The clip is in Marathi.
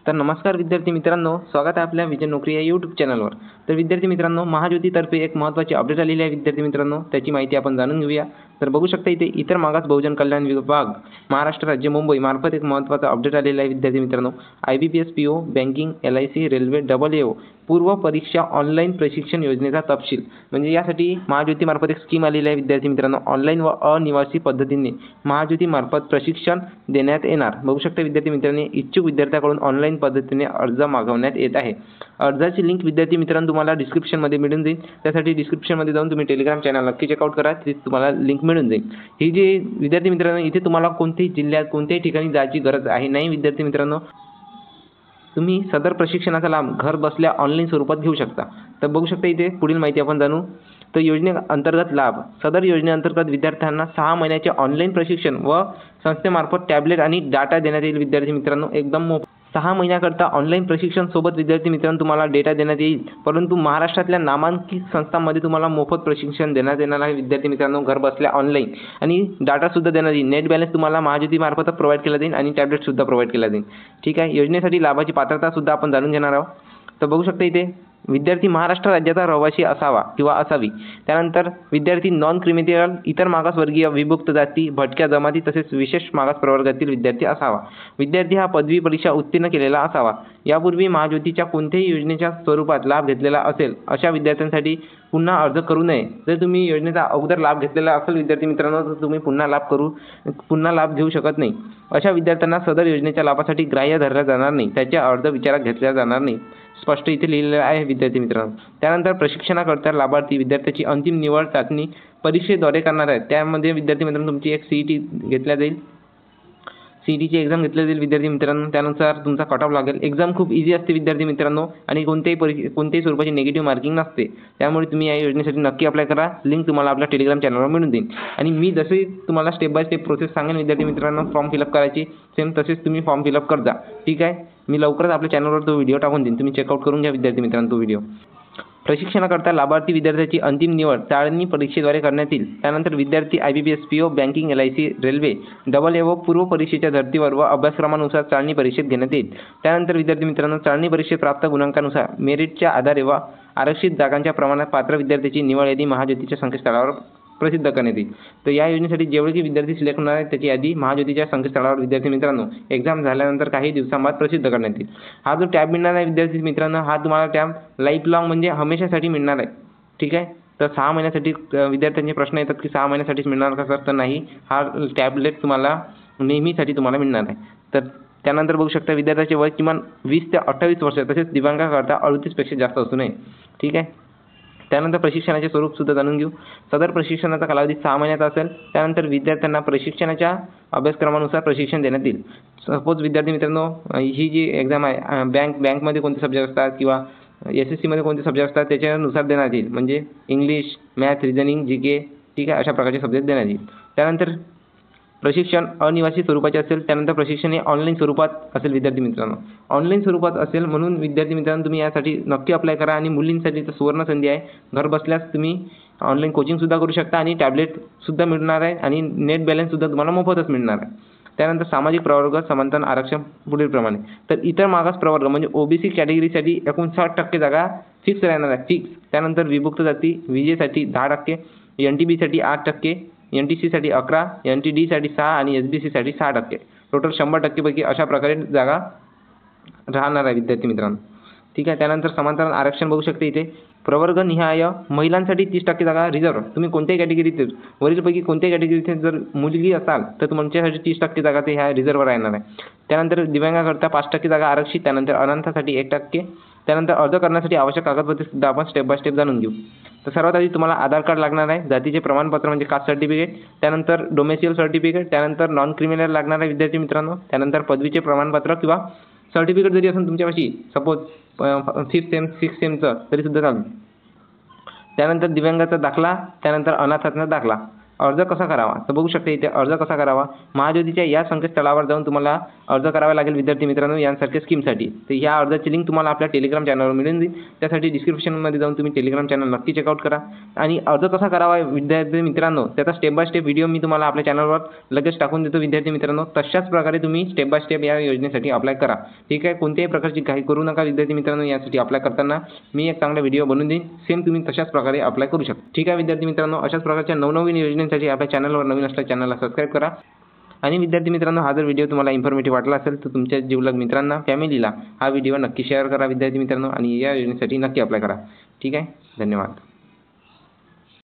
तर नमस्कार विद्यार्थी मित्रांनो, स्वागत आहे आपल्या विजय नोकरी या यूट्यूब चॅनलवर। तर विद्यार्थी मित्रांनो, महाज्योतीतर्फे एक महत्त्वाची अपडेट आलेली आहे विद्यार्थी मित्रांनो, त्याची माहिती आपण जाणून घेऊया। तर बघू शकता इथे इतर मागास बहुजन कल्याण विभाग महाराष्ट्र राज्य मुंबई मार्फत एक महत्त्वाचा अपडेट आलेला आहे विद्यार्थी मित्रांनो। IBPS PO banking LIC railway AAO पूर्व परीक्षा ऑनलाईन प्रशिक्षण योजनेचा तपशील म्हणजे यासाठी महाज्योती मार्फत एक स्कीम आलेली आहे विद्यार्थी मित्रांनो। ऑनलाईन व अनिवासी पद्धतीने महाज्योती मार्फत प्रशिक्षण देण्यात येणार। बघू शकता विद्यार्थी मित्रांनो, इच्छुक विद्यार्थ्यांकडून ऑनलाईन पद्धतीने अर्ज मागवण्यात येत आहे। अर्जाची लिंक विद्यार्थी मित्रांनो तुम्हाला डिस्क्रिप्शनमध्ये मिळून जाईल। त्यासाठी डिस्क्रिप्शनमध्ये जाऊन तुम्ही टेलिग्राम चॅनल नक्की चेकआउट करा, तिथे तुम्हाला लिंक मिळून जाईल। ही जी विद्यार्थी मित्रांनो, इथे तुम्हाला कोणत्याही जिल्ह्यात कोणत्याही ठिकाणी जायची गरज आहे नाही विद्यार्थी मित्रांनो। तुम्ही सदर प्रशिक्षणाचा लाभ घर बसल्या ऑनलाईन स्वरूपात घेऊ शकता। तर बघू शकता इथे पुढील माहिती आपण जाणू। तर योजनेअंतर्गत लाभ सदर योजनेअंतर्गत विद्यार्थ्यांना 6 महिन्याचे ऑनलाईन प्रशिक्षण व संस्थेमार्फत टॅबलेट आणि डाटा देण्यात येईल विद्यार्थी मित्रांनो, एकदम मोफत। 6 महिन्याकरता ऑनलाईन प्रशिक्षण सोबत विद्यार्थी मित्रांनो तुम्हाला डेटा देण्यात येईल, परंतु महाराष्ट्रातल्या नामांकित संस्थांमध्ये तुम्हाला मोफत प्रशिक्षण देण्यात येणार आहे विद्यार्थी मित्रांनो, घर बसल्या ऑनलाईन। आणि डाटासुद्धा देण्यात येईल। नेट बॅलन्स तुम्हाला महाज्योती मार्फत प्रोव्हाइड केला जाईल आणि टॅबलेटसुद्धा प्रोव्हाइड केला जाईल। ठीक आहे, योजनेसाठी लाभाची पात्रतासुद्धा आपण जाणून घेणार आहोत। तर बघू शकता इथे विद्यार्थी महाराष्ट्र राज्याचा रहिवासी असावा किंवा असावी। त्यानंतर विद्यार्थी नॉन क्रिमिनल इतर मागासवर्गीय विभक्त जाती भटक्या जमाती तसेच विशेष मागास प्रवर्गातील विद्यार्थी असावा। विद्यार्थी हा पदवी परीक्षा उत्तीर्ण केलेला असावा। यापूर्वी महाज्योतीच्या कोणत्याही योजनेच्या स्वरूपात लाभ घेतलेला असेल अशा विद्यार्थ्यांसाठी पुन्हा अर्ज करू नये। जर तुम्ही योजनेचा अगोदर लाभ घेतलेला असेल विद्यार्थी मित्रांनो, तर तुम्ही पुन्हा लाभ घेऊ शकत नाही। अशा विद्यार्थ्यांना सदर योजनेच्या लाभासाठी ग्राह्य धरला जाणार नाही, त्याचे अर्ज विचारात घेतला जाणार नाही, स्पष्ट इथे लिहिलेलं आहे विद्यार्थी मित्रांनो। त्यानंतर प्रशिक्षणाकरता लाभार्थी विद्यार्थ्याची अंतिम निवड चाचणी परीक्षेद्वारे करणार आहेत। त्यामध्ये विद्यार्थी मित्रांनो तुमची एक CET घेतल्या जाईल, CETची एक्झाम घेतली जाईल विद्यार्थी मित्रांनो। त्यानुसार तुमचा कट ऑफ लागेल। एक्झाम खूप इझी असते विद्यार्थी मित्रांनो आणि कोणत्याही स्वरूपाची निगेटिव्ह मार्किंग नसते। त्यामुळे तुम्ही या योजनेसाठी नक्की अप्लाय करा। लिंक तुम्हाला आपल्या टेलिग्राम चॅनलवर मिळून देईल। आणि मी जसे तुम्हाला स्टेप बाय स्टेप प्रोसेस सांगेन विद्यार्थी मित्रांनो, फॉर्म फिलअप करायची सेम तसेच तुम्ही फॉर्म फिलअप करजा। ठीक आहे, मी लवकरच आपल्या चॅनलवर तो व्हिडिओ टाकून देईन, तुम्ही चेकआउट करून घ्या विद्यार्थी मित्रांनो तो व्हिडिओ। प्रशिक्षणाकरता लाभार्थी विद्यार्थ्याची अंतिम निवड चाळणी परीक्षेद्वारे करण्यात येईल। त्यानंतर विद्यार्थी IBPS PO banking LIC railway AAO पूर्व परीक्षेच्या धर्तीवर व अभ्यासक्रमानुसार चाळणी परीक्षेत घेण्यात येईल। त्यानंतर विद्यार्थी मित्रांनो चाळणी परीक्षेत प्राप्त गुणांकानुसार मेरिटच्या आधारे व आरक्षित जागांच्या प्रमाणात पात्र विद्यार्थ्याची निवड यादी महाज्योतीच्या संकेतस्थळावर प्रसिद्ध करण्यात येईल। तर या योजनेसाठी जेवढे विद्यार्थी सिलेक्ट होणार आहेत त्याची यादी महाज्योतीच्या संकेतस्थळावर विद्यार्थी मित्रांनो एक्झाम झाल्यानंतर काही दिवसांबाद प्रसिद्ध करण्यात येईल। हा जो टॅब मिळणार आहे विद्यार्थी मित्रांनो, हा तुम्हाला टॅब लाईफ लॉंग म्हणजे हमेशासाठी मिळणार आहे। ठीक आहे, तर 6 महिन्यासाठी विद्यार्थ्यांचे प्रश्न येतात की 6 महिन्यासाठीच मिळणार का सर? तर नाही, हा टॅबलेट तुम्हाला नेहमीसाठी तुम्हाला मिळणार आहे। तर त्यानंतर बघू शकता विद्यार्थ्याचे वय किमान 20 ते 28 वर्ष तसेच दिव्यांगाकरता 38 पेक्षा जास्त असू नये। ठीक आहे, त्यानंतर प्रशिक्षणाचे स्वरूप सुद्धा जाणून घेऊ। सदर प्रशिक्षणाचा कालावधी 6 महिन्याचा असेल। त्यानंतर विद्यार्थ्यांना प्रशिक्षणाच्या अभ्यासक्रमानुसार प्रशिक्षण देण्यात येईल। सपोज विद्यार्थी मित्रांनो ही जी एक्झाम आहे बँकमध्ये कोणते सब्जेक्ट असतात किंवा SSCमध्ये कोणते सब्जेक्ट असतात त्याच्यानुसार देण्यात येईल, म्हणजे इंग्लिश, मॅथ, रिझनिंग, GK, ठीक आहे, अशा प्रकारचे सब्जेक्ट देण्यात येईल। त्यानंतर प्रशिक्षण अनिवासी स्वरूपाचे असेल। त्यानंतर प्रशिक्षण हे ऑनलाईन स्वरूपात असेल विद्यार्थी मित्रांनो, ऑनलाईन स्वरूपात असेल म्हणून विद्यार्थी मित्रांनो तुम्ही यासाठी नक्की अप्लाय करा। आणि मुलींसाठी तर सुवर्ण संधी आहे, घर बसल्यास तुम्ही ऑनलाईन कोचिंगसुद्धा करू शकता आणि टॅबलेटसुद्धा मिळणार आहे आणि नेट बॅलन्ससुद्धा तुम्हाला मोफतच मिळणार आहे। त्यानंतर सामाजिक प्रवर्ग समांतर आरक्षण पुढीलप्रमाणे। तर इतर मागास प्रवर्ग म्हणजे OBC कॅटेगरीसाठी 59% जागा फिक्स राहणार आहे, फिक्स। त्यानंतर विभक्त जाती विजेसाठी 10%, NTB साठी 8%, NTC साठी 11%, NTD साठी 6% आणि SBC साठी 6%। टोटल 100% पैकी अशा प्रकारे जागा राहणार आहे विद्यार्थी मित्रांनो। ठीक आहे, त्यानंतर समांतर आरक्षण बघू शकता इथे प्रवर्ग निहाय महिलांसाठी 30% जागा रिझर्व। तुम्ही कोणत्याही कॅटेगरीत वरीलपैकी कोणत्याही कॅटेगरीत जर मुलगी असाल तर तुमच्यासाठी 30% जागा ते ह्या रिझर्व राहणार आहे। त्यानंतर दिव्यांगाकरता 5% जागा आरक्षित। त्यानंतर अनाथासाठी 1%। त्यानंतर अर्ज करण्यासाठी आवश्यक कागदपत्रे सुद्धा आपण स्टेप बाय स्टेप जाणून घेऊ। तर सर्वात आधी तुम्हाला आधार कार्ड लागणार आहे, जातीचे प्रमाणपत्र म्हणजे कास्ट सर्टिफिकेट, त्यानंतर डोमेसियल सर्टिफिकेट, त्यानंतर नॉन क्रिमिनल लागणार आहे विद्यार्थी मित्रांनो, त्यानंतर पदवीचे प्रमाणपत्र किंवा सर्टिफिकेट जरी असेल तुमच्यापाशी, सपोज 5th सेम 6th सेमचं तरी सुद्धा चालेल। त्यानंतर दिव्यांगाचा दाखला, त्यानंतर अनाथाचा दाखला, अर्ज कसा करावा तर बघू शकता इथे अर्ज कसा करावा. महाज्योतीच्या या संकेतस्थळावर जाऊन तुम्हाला अर्ज करावा लागेल विद्यार्थी मित्रांनो यांसारख्या स्कीमसाठी. तर या अर्जाची लिंक तुम्हाला आपल्या टेलिग्राम चॅनलवर मिळून जाईल. त्यासाठी डिस्क्रिप्शनमध्ये जाऊन तुम्ही टेलिग्राम चॅनल नक्की चेकआउट करा. आणि अर्ज कसा करावा विद्यार्थी मित्रांनो त्याचा स्टेप बाय स्टेप व्हिडिओ मी तुम्हाला आपल्या चॅनलवर लगेच टाकून देतो विद्यार्थी मित्रांनो. तशाच प्रकारे तुम्ही स्टेप बाय स्टेप या योजनेसाठी अप्लाय करा. ठीक आहे. कोणत्याही प्रकारची घाई करू नका विद्यार्थी मित्रांनो. यासाठी अप्लाय करताना मी एक चांगला व्हिडिओ बनवून देईन. सेम तुम्ही तशाच प्रकारे अप्लाय करू शकता. ठीक आहे विद्यार्थी मित्रांनो. अशाच प्रकारच्या नवनवीन योजनेसाठी आपल्या चॅनलवर नवीन असल्यास चॅनलला सबस्क्राईब करा. आणि विद्यार्थी मित्रांनो हा जर व्हिडिओ तुम्हाला इन्फॉर्मेटिव्ह वाटला असेल तर तुमच्या जिवलग मित्रांना फॅमिलीला हा व्हिडिओ नक्की शेअर करा विद्यार्थी मित्रांनो. आणि या योजनेसाठी नक्की अप्लाय करा. ठीक आहे. धन्यवाद.